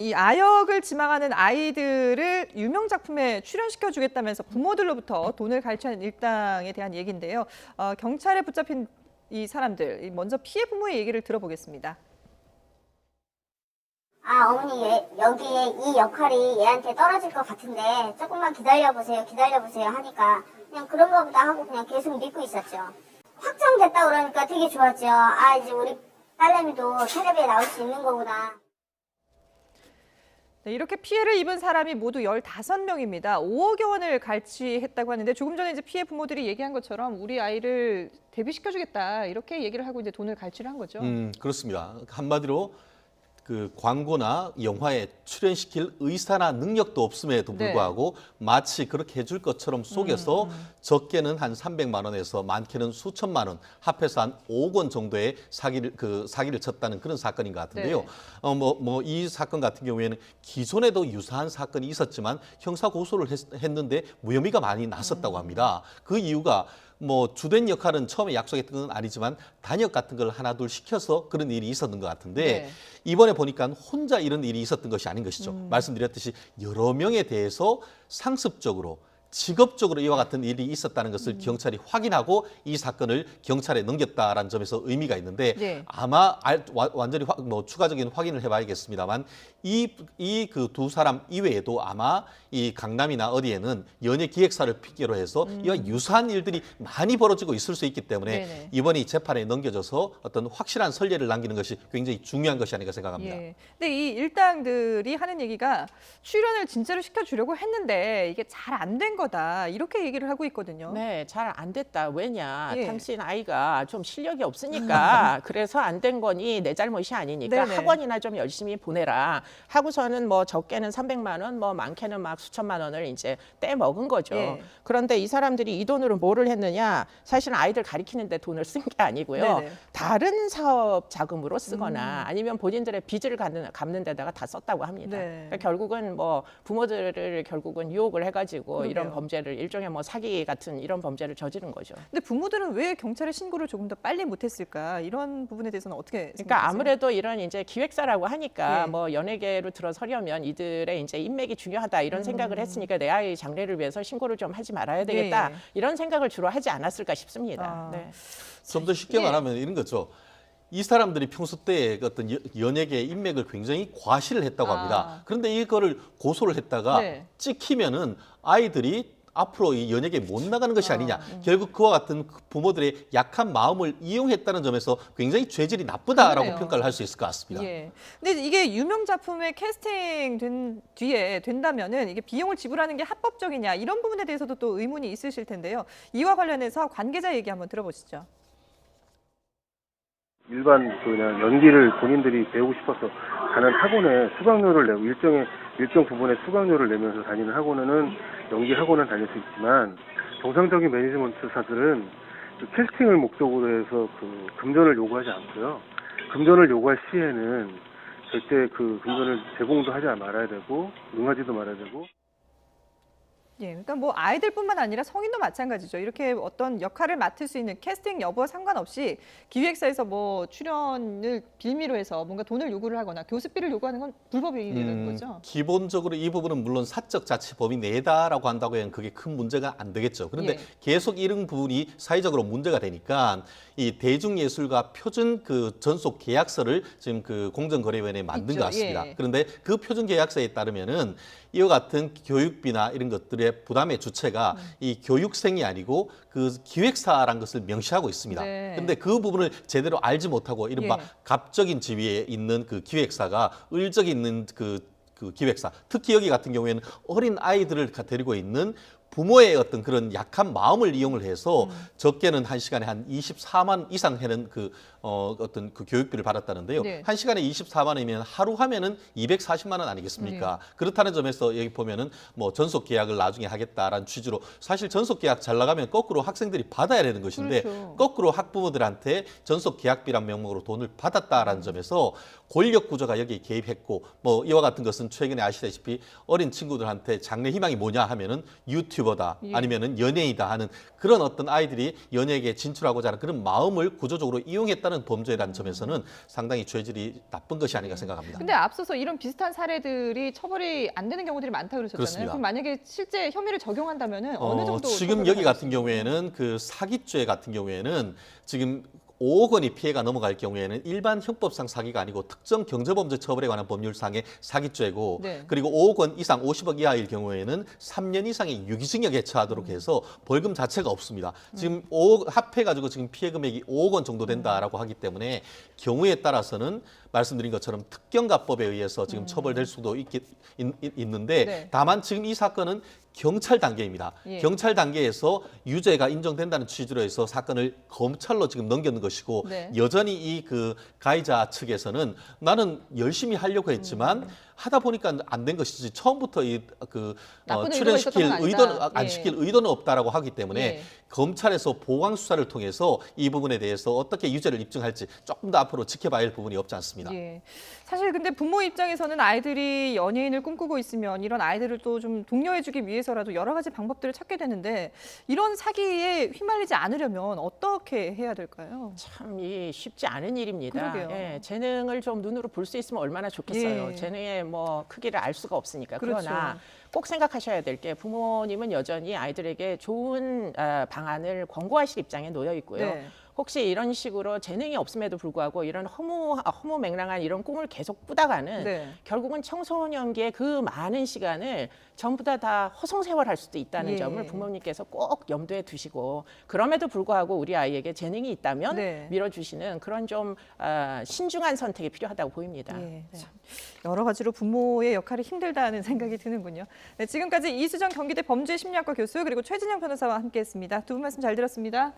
이 아역을 지망하는 아이들을 유명 작품에 출연시켜 주겠다면서 부모들로부터 돈을 갈취하는 일당에 대한 얘기인데요. 경찰에 붙잡힌 이 사람들, 먼저 피해 부모의 얘기를 들어보겠습니다. 어머니 여기에 이 역할이 얘한테 떨어질 것 같은데 조금만 기다려보세요 하니까 그냥 그런가 보다 하고 그냥 계속 믿고 있었죠. 확정됐다 그러니까 되게 좋았죠. 이제 우리 딸내미도 텔레비에 나올 수 있는 거구나. 네, 이렇게 피해를 입은 사람이 모두 15명입니다. 5억여 원을 갈취했다고 하는데 조금 전에 이제 피해 부모들이 얘기한 것처럼 우리 아이를 데뷔시켜주겠다 이렇게 얘기를 하고 이제 돈을 갈취를 한 거죠. 그렇습니다. 한마디로 그 광고나 영화에 출연시킬 의사나 능력도 없음에도 불구하고 마치 그렇게 해줄 것처럼 속여서 적게는 한 300만 원에서 많게는 수천만 원, 합해서 한 5억 원 정도의 사기를 쳤다는 그런 사건인 것 같은데요. 이 사건 같은 경우에는 기존에도 유사한 사건이 있었지만 형사 고소를 했는데 무혐의가 많이 났었다고 합니다. 그 이유가 주된 역할은 처음에 약속했던 건 아니지만 단역 같은 걸 하나 둘 시켜서 그런 일이 있었던 것 같은데 이번에 보니까 혼자 이런 일이 있었던 것이 아닌 것이죠. 말씀드렸듯이 여러 명에 대해서 상습적으로 직업적으로 이와 같은 일이 있었다는 것을 경찰이 확인하고 이 사건을 경찰에 넘겼다라는 점에서 의미가 있는데 아마 완전히 추가적인 확인을 해봐야겠습니다만 이 그 두 사람 이외에도 아마 이 강남이나 어디에는 연예 기획사를 핑계로 해서 이와 유사한 일들이 많이 벌어지고 있을 수 있기 때문에 이번에 재판에 넘겨져서 어떤 확실한 선례를 남기는 것이 굉장히 중요한 것이 아닌가 생각합니다. 근데 이 일당들이 하는 얘기가 출연을 진짜로 시켜주려고 했는데 이게 잘 안 된 거다 이렇게 얘기를 하고 있거든요. 네, 잘 안 됐다. 왜냐? 당신 아이가 좀 실력이 없으니까 그래서 안 된 거니 내 잘못이 아니니까 학원이나 좀 열심히 보내라. 하고서는 적게는 300만 원, 많게는 막 수천만 원을 이제 떼먹은 거죠. 그런데 이 사람들이 이 돈으로 뭐를 했느냐? 사실은 아이들 가리키는데 돈을 쓴 게 아니고요. 다른 사업 자금으로 쓰거나 아니면 본인들의 빚을 갚는 데다가 다 썼다고 합니다. 그러니까 결국은 부모들을 결국은 유혹을 해가지고 이런 범죄를 일종의 사기 같은 이런 범죄를 저지른 거죠. 근데 부모들은 왜 경찰에 신고를 조금 더 빨리 못했을까? 이런 부분에 대해서는 어떻게 생각하세요? 그러니까 아무래도 이런 이제 기획사라고 하니까 연예계로 들어서려면 이들의 이제 인맥이 중요하다 이런 생각을 했으니까 내 아이 장래를 위해서 신고를 좀 하지 말아야 되겠다 이런 생각을 주로 하지 않았을까 싶습니다. 좀 더 쉽게 말하면 이런 거죠. 이 사람들이 평소 때 어떤 연예계 인맥을 굉장히 과시를 했다고 합니다. 그런데 이거를 고소를 했다가 찍히면은 아이들이 앞으로 이 연예계에 못 나가는 것이 아니냐. 결국 그와 같은 부모들의 약한 마음을 이용했다는 점에서 굉장히 죄질이 나쁘다라고 평가를 할 수 있을 것 같습니다. 근데 이게 유명 작품에 캐스팅 된 뒤에 된다면은 이게 비용을 지불하는 게 합법적이냐 이런 부분에 대해서도 또 의문이 있으실 텐데요. 이와 관련해서 관계자 얘기 한번 들어보시죠. 일반 그냥 연기를 본인들이 배우고 싶어서 가는 학원에 수강료를 내고 일정 부분의 수강료를 내면서 다니는 학원에는 연기 학원을 다닐 수 있지만 정상적인 매니지먼트사들은 그 캐스팅을 목적으로 해서 그 금전을 요구하지 않고요. 금전을 요구할 시에는 절대 그 금전을 제공도 하지 말아야 되고 응하지도 말아야 되고. 그러니까 아이들뿐만 아니라 성인도 마찬가지죠. 이렇게 어떤 역할을 맡을 수 있는 캐스팅 여부와 상관없이 기획사에서 출연을 빌미로 해서 뭔가 돈을 요구를 하거나 교습비를 요구하는 건 불법이라는 거죠. 기본적으로 이 부분은 물론 사적 자치 범위 내다라고 한다고 하면 그게 큰 문제가 안 되겠죠. 그런데 계속 이런 부분이 사회적으로 문제가 되니까 이 대중예술가 표준 그 전속 계약서를 지금 그 공정거래위원회에 만든 것 같습니다. 그런데 그 표준 계약서에 따르면은 이와 같은 교육비나 이런 것들의 부담의 주체가 이 교육생이 아니고 그 기획사라는 것을 명시하고 있습니다. 그런데 그 부분을 제대로 알지 못하고 이른바 갑적인 지위에 있는 그 기획사가 을적이 있는 그 기획사, 특히 여기 같은 경우에는 어린 아이들을 데리고 있는 부모의 어떤 그런 약한 마음을 이용을 해서 적게는 한 시간에 한 24만 이상 하는 어떤 그 교육비를 받았다는데요. 한 시간에 24만 원이면 하루 하면은 240만 원 아니겠습니까? 그렇다는 점에서 여기 보면은 전속 계약을 나중에 하겠다라는 취지로 사실 전속 계약 잘 나가면 거꾸로 학생들이 받아야 되는 것인데 거꾸로 학부모들한테 전속 계약비란 명목으로 돈을 받았다라는 점에서 권력 구조가 여기에 개입했고 이와 같은 것은 최근에 아시다시피 어린 친구들한테 장래 희망이 뭐냐 하면은 유튜버다 아니면은 연예인이다 하는 그런 어떤 아이들이 연예계에 진출하고자 하는 그런 마음을 구조적으로 이용했다는 따른 범죄라는 점에서는 상당히 죄질이 나쁜 것이 아닌가 생각합니다. 근데 앞서서 이런 비슷한 사례들이 처벌이 안 되는 경우들이 많다고 그러셨잖아요. 그렇습니다. 그럼 만약에 실제 혐의를 적용한다면은 어느 정도 지금 처벌을 여기 받을 같은 경우에는 그 사기죄 같은 경우에는 지금 5억 원이 피해가 넘어갈 경우에는 일반 형법상 사기가 아니고 특정 경제범죄 처벌에 관한 법률상의 사기죄고 네. 그리고 5억 원 이상 50억 이하일 경우에는 3년 이상의 유기징역에 처하도록 해서 벌금 자체가 없습니다. 지금 5억 합해가지고 지금 피해 금액이 5억 원 정도 된다라고 하기 때문에 경우에 따라서는 말씀드린 것처럼 특경가법에 의해서 지금 처벌될 수도 있는데 네. 다만 지금 이 사건은 경찰 단계입니다. 예. 경찰 단계에서 유죄가 인정된다는 취지로 해서 사건을 검찰로 지금 넘겼는 것이고 네. 여전히 이 그 가해자 측에서는 나는 열심히 하려고 했지만 하다 보니까 안 된 것이지 처음부터 이그 나쁜 의도가 출연시킬 있었던 건 의도는 아니다. 안 예. 시킬 의도는 없다라고 하기 때문에 예. 검찰에서 보강 수사를 통해서 이 부분에 대해서 어떻게 유죄를 입증할지 조금 더 앞으로 지켜봐야 할 부분이 없지 않습니다. 예. 사실 근데 부모 입장에서는 아이들이 연예인을 꿈꾸고 있으면 이런 아이들을 또 좀 독려해주기 위해서라도 여러 가지 방법들을 찾게 되는데 이런 사기에 휘말리지 않으려면 어떻게 해야 될까요? 참 쉽지 않은 일입니다. 그러게요. 예, 재능을 좀 눈으로 볼 수 있으면 얼마나 좋겠어요. 예. 재능의 뭐 크기를 알 수가 없으니까. 그렇죠. 그러나 꼭 생각하셔야 될 게 부모님은 여전히 아이들에게 좋은 방안을 권고하실 입장에 놓여 있고요. 네. 혹시 이런 식으로 재능이 없음에도 불구하고 이런 허무맹랑한 이런 꿈을 계속 꾸다가는 네. 결국은 청소년기의 그 많은 시간을 전부 다 허송세월할 수도 있다는 예. 점을 부모님께서 꼭 염두에 두시고 그럼에도 불구하고 우리 아이에게 재능이 있다면 네. 밀어주시는 그런 좀 신중한 선택이 필요하다고 보입니다. 예, 참 여러 가지로 부모의 역할이 힘들다는 생각이 드는군요. 네, 지금까지 이수정 경기대 범죄심리학과 교수 그리고 최진영 변호사와 함께했습니다. 두 분 말씀 잘 들었습니다.